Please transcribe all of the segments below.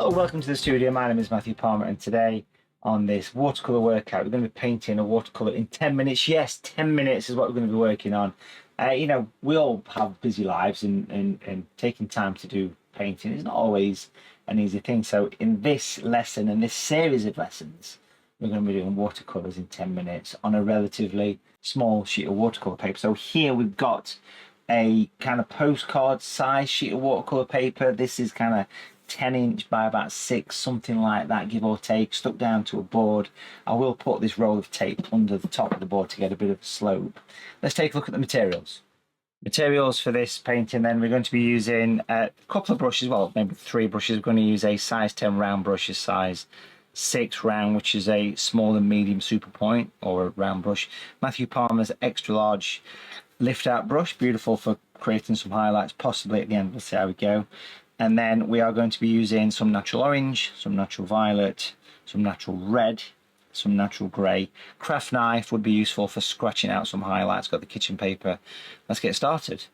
Hello, welcome to the studio. My name is Matthew Palmer, and today on this watercolour workout, we're going to be painting a watercolour in 10 minutes. Yes, 10 minutes is what we're going to be working on. We all have busy lives, and taking time to do painting is not always an easy thing. So in this lesson and this series of lessons, we're going to be doing watercolours in 10 minutes on a relatively small sheet of watercolour paper. So here we've got a kind of postcard size sheet of watercolour paper. This is kind of 10" by about 6, something like that, give or take, stuck down to a board. I will put this roll of tape under the top of the board to get a bit of a slope. Let's take a look at the materials. Materials for this painting, then, we're going to be using a couple of brushes, well, maybe 3 brushes. We're going to use a size 10 round brush, a size 6 round, which is a small and medium super point or a round brush. Matthew Palmer's extra large lift out brush, beautiful for creating some highlights, possibly at the end. We'll see how we go. And then we are going to be using some natural orange, some natural violet, some natural red, some natural grey. Craft knife would be useful for scratching out some highlights. Got the kitchen paper. Let's get started.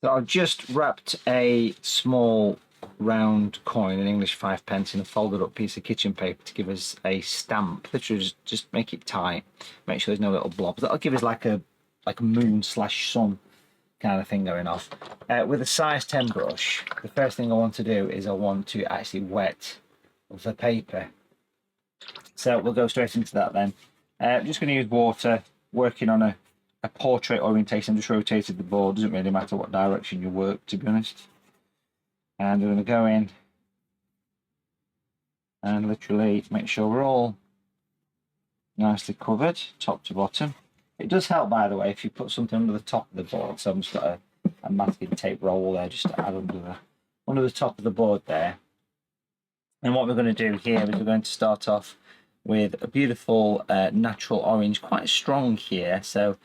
So I've just wrapped a small round coin, an English 5p, in a folded up piece of kitchen paper to give us a stamp. Literally just make it tight. Make sure there's no little blobs. That'll give us like a moon/sun kind of thing going off. With a size 10 brush, the first thing I want to do is I want to actually wet the paper. So we'll go straight into that then. I'm just going to use water, working on a portrait orientation. I've just rotated the board, doesn't really matter what direction you work, to be honest. And we're going to go in and literally make sure we're all nicely covered, top to bottom. It does help, by the way, if you put something under the top of the board. So I've just got a masking tape roll there just to add under the top of the board there. And what we're going to do here is we're going to start off with a beautiful natural orange, quite strong here. So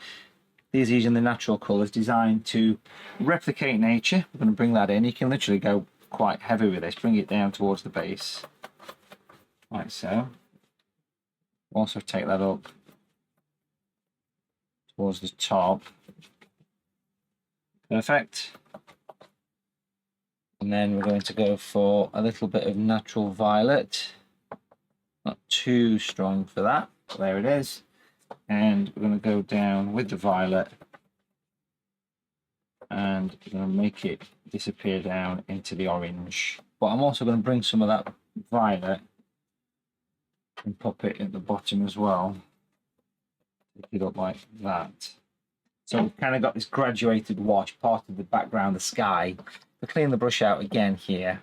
these are using the natural colours designed to replicate nature. We're going to bring that in. You can literally go quite heavy with this. Bring it down towards the base, like so. Also take that up towards the top. Perfect. And then we're going to go for a little bit of natural violet. Not too strong for that. There it is. And we're going to go down with the violet and we're going to make it disappear down into the orange. But I'm also going to bring some of that violet and pop it at the bottom as well. Pick it up like that. So we've kind of got this graduated wash, part of the background, the sky. We'll clean the brush out again here.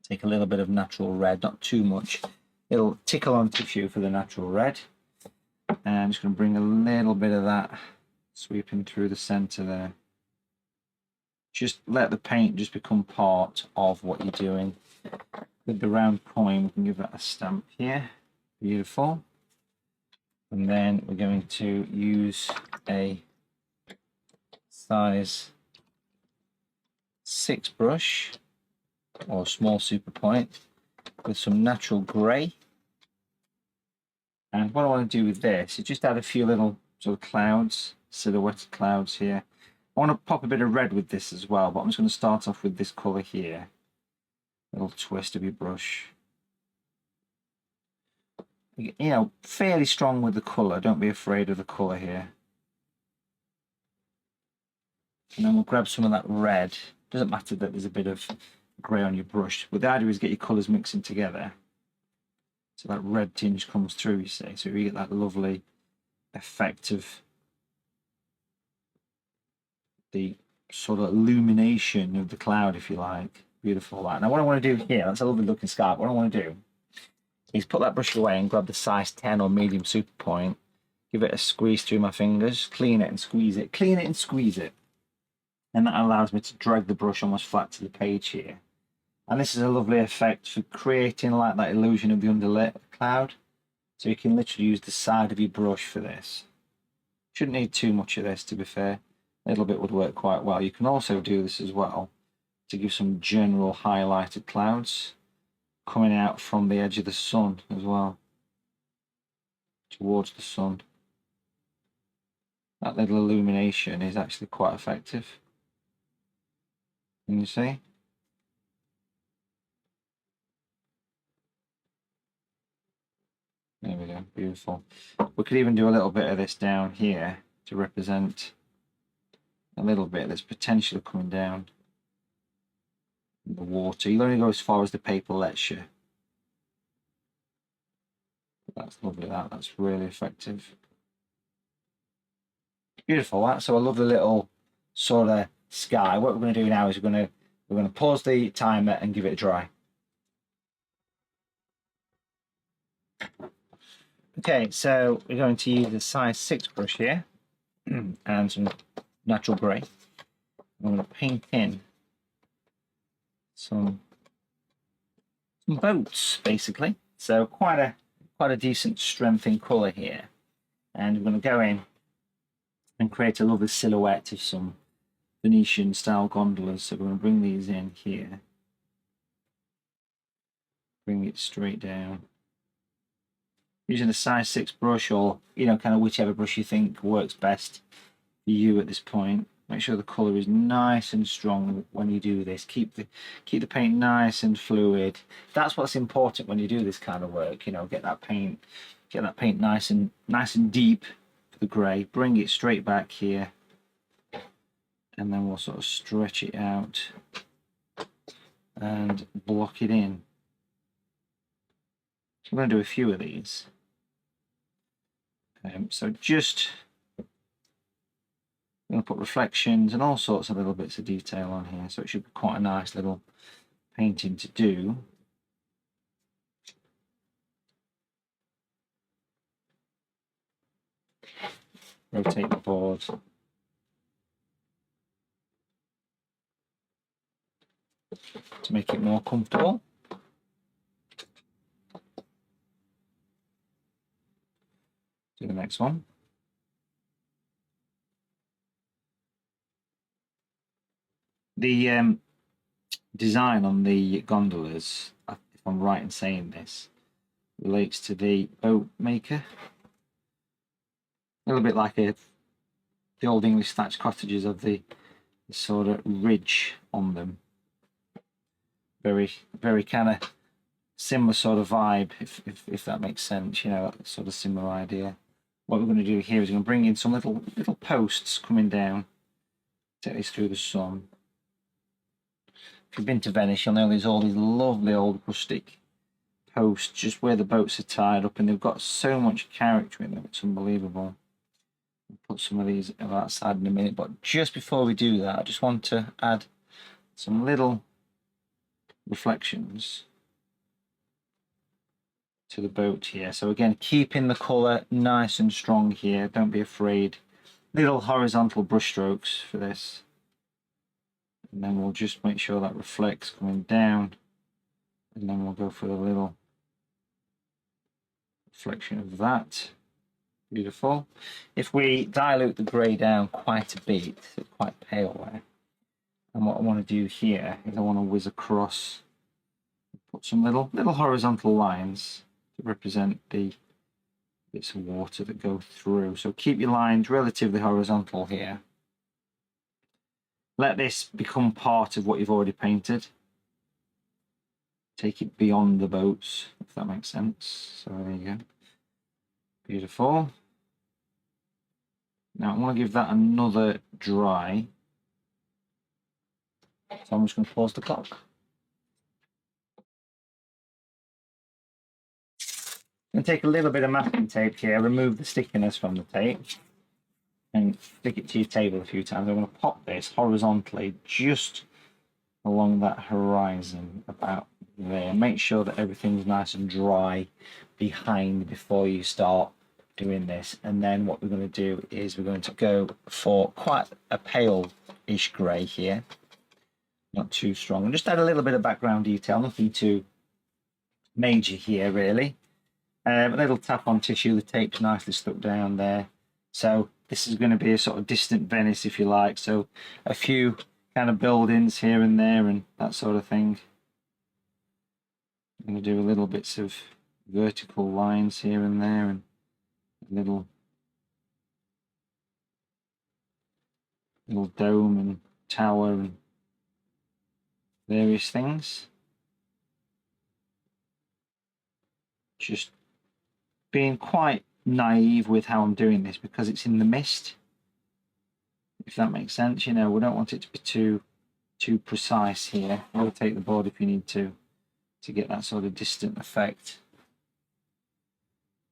Take a little bit of natural red, not too much. It'll tickle on tissue for the natural red. And I'm just going to bring a little bit of that sweeping through the center there. Just let the paint just become part of what you're doing. With the round coin, we can give that a stamp here. Beautiful. And then we're going to use a size 6 brush or small super point with some natural grey. And what I want to do with this is just add a few little sort of clouds, silhouetted clouds here. I want to pop a bit of red with this as well, but I'm just going to start off with this colour here. Little twist of your brush. Fairly strong with the colour. Don't be afraid of the colour here. And then we'll grab some of that red. Doesn't matter that there's a bit of grey on your brush, but the idea is get your colours mixing together. So that red tinge comes through, you see. So you get that lovely effect of the sort of illumination of the cloud, if you like. Beautiful that. Now what I want to do here, that's a lovely looking scarf. What I want to do is put that brush away and grab the size 10 or medium super point, give it a squeeze through my fingers, clean it and squeeze it, clean it and squeeze it. And that allows me to drag the brush almost flat to the page here. And this is a lovely effect for creating like that illusion of the underlit cloud. So you can literally use the side of your brush for this. Shouldn't need too much of this, to be fair. A little bit would work quite well. You can also do this as well to give some general highlighted clouds coming out from the edge of the sun as well, towards the sun. That little illumination is actually quite effective. Can you see? There we go, beautiful. We could even do a little bit of this down here to represent a little bit that's potentially coming down in the water. You'll only go as far as the paper lets you. That's lovely, that's really effective. Beautiful, that. So I love the little sort of sky. What we're going to do now is we're going to pause the timer and give it a dry. Okay, so we're going to use the size 6 brush here and some natural grey. I'm going to paint in some boats, basically. So quite a decent strength in colour here. And we're going to go in and create a lovely silhouette of some Venetian style gondolas. So we're going to bring these in here. Bring it straight down. Using a size 6 brush, or kind of whichever brush you think works best for you at this point. Make sure the colour is nice and strong when you do this. Keep the paint nice and fluid. That's what's important when you do this kind of work. Get that paint nice and deep for the grey. Bring it straight back here, and then we'll sort of stretch it out and block it in. So I'm going to do a few of these. So just I'm going to put reflections and all sorts of little bits of detail on here, so it should be quite a nice little painting to do. Rotate the board. To make it more comfortable. Do the next one. The design on the gondolas, if I'm right in saying this, relates to the boat maker. A little bit like the old English thatched cottages of the sort of ridge on them. Very, very kind of similar sort of vibe, if that makes sense. That sort of similar idea. What we're going to do here is we're going to bring in some little posts coming down. Take this through the sun. If you've been to Venice, you'll know there's all these lovely old rustic posts just where the boats are tied up, and they've got so much character in them. It's unbelievable. We'll put some of these outside in a minute, but just before we do that, I just want to add some little reflections to the boat here. So again, keeping the colour nice and strong here. Don't be afraid. Little horizontal brush strokes for this. And then we'll just make sure that reflects coming down. And then we'll go for the little reflection of that. Beautiful. If we dilute the grey down quite a bit, it's quite pale there. And what I want to do here is I want to whiz across, put some little horizontal lines to represent the bits of water that go through. So keep your lines relatively horizontal here. Let this become part of what you've already painted. Take it beyond the boats, if that makes sense. So there you go. Beautiful. Now I want to give that another dry. So I'm just going to pause the clock. I'm going to take a little bit of masking tape here, remove the stickiness from the tape, and stick it to your table a few times. I'm going to pop this horizontally just along that horizon about there. Make sure that everything's nice and dry behind before you start doing this. And then what we're going to do is we're going to go for quite a pale-ish grey here. Not too strong. And just add a little bit of background detail, nothing too major here really. A little tap on tissue, the tape's nicely stuck down there. So this is going to be a sort of distant Venice, if you like. So a few kind of buildings here and there and that sort of thing. I'm going to do a little bits of vertical lines here and there, and a little dome and tower and various things. Just being quite naive with how I'm doing this because it's in the mist, if that makes sense. You know, we don't want it to be too precise here. Rotate the board if you need to get that sort of distant effect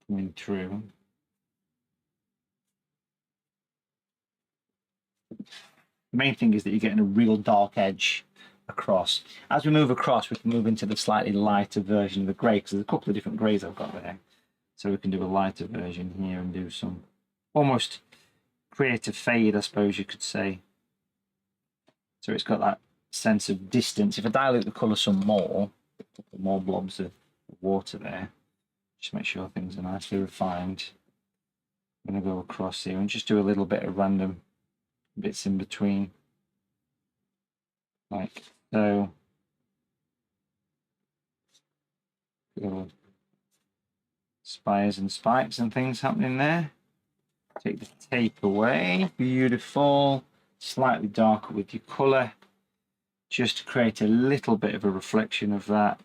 coming through. The main thing is that you're getting a real dark edge across. As we move across, we can move into the slightly lighter version of the grey, because there's a couple of different greys I've got there. So we can do a lighter version here and do some almost create a fade, I suppose you could say. So it's got that sense of distance. If I dilute the colour some more, a couple more blobs of water there, just make sure things are nicely refined. I'm going to go across here and just do a little bit of random bits in between, like so. Little spires and spikes and things happening there. Take the tape away. Beautiful. Slightly darker with your colour, just to create a little bit of a reflection of that.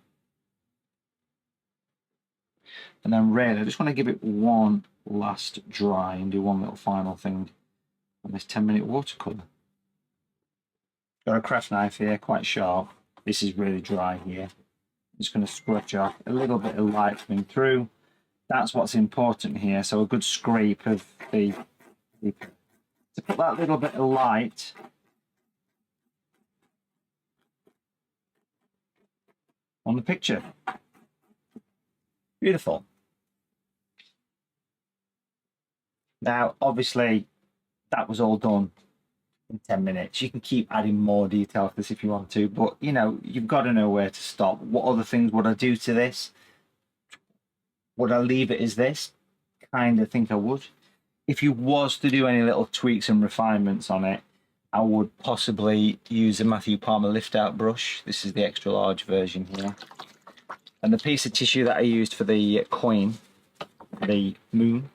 And then really, I just want to give it one last dry and do one little final thing on this 10-minute watercolour. Got a craft knife here, quite sharp. This is really dry here. I'm just going to scratch off a little bit of light coming through. That's what's important here. So a good scrape of the to put that little bit of light on the picture. Beautiful. Now, obviously, that was all done in 10 minutes. You can keep adding more detail to this if you want to, but you know, you've got to know where to stop. What other things would I do to this? Would I leave it as this? Kind of think I would. If you was to do any little tweaks and refinements on it, I would possibly use a Matthew Palmer lift out brush. This is the extra large version here. And the piece of tissue that I used for the coin, the moon,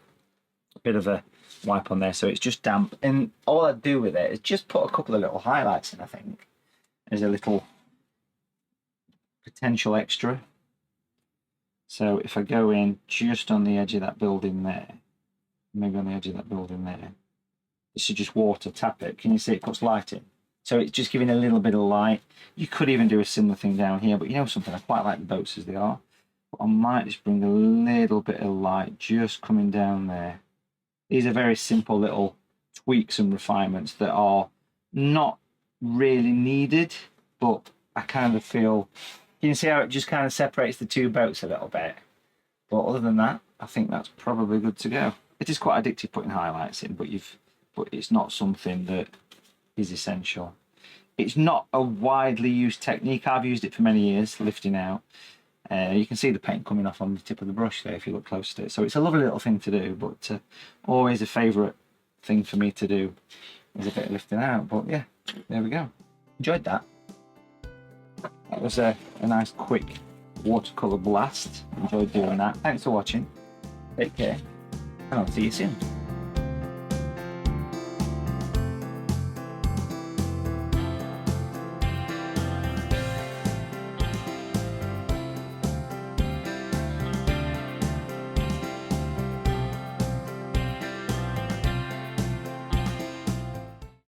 a bit of a wipe on there so it's just damp. And all I do with it is just put a couple of little highlights in, I think, as a little potential extra. So if I go in just on the edge of that building there, maybe on the edge of that building there, this is just water, tap it. Can you see it puts light in? So it's just giving a little bit of light. You could even do a similar thing down here, but you know something, I quite like the boats as they are. But I might just bring a little bit of light just coming down there. These are very simple little tweaks and refinements that are not really needed, but I kind of feel, you can see how it just kind of separates the two boats a little bit. But other than that, I think that's probably good to go. It is quite addictive putting highlights in, but it's not something that is essential. It's not a widely used technique. I've used it for many years, lifting out. You can see the paint coming off on the tip of the brush there if you look close to it. So it's a lovely little thing to do, but always a favourite thing for me to do is a bit of lifting out. But yeah, there we go. Enjoyed that. That was a nice quick watercolour blast. Enjoyed doing that. Thanks for watching. Take care, and I'll see you soon.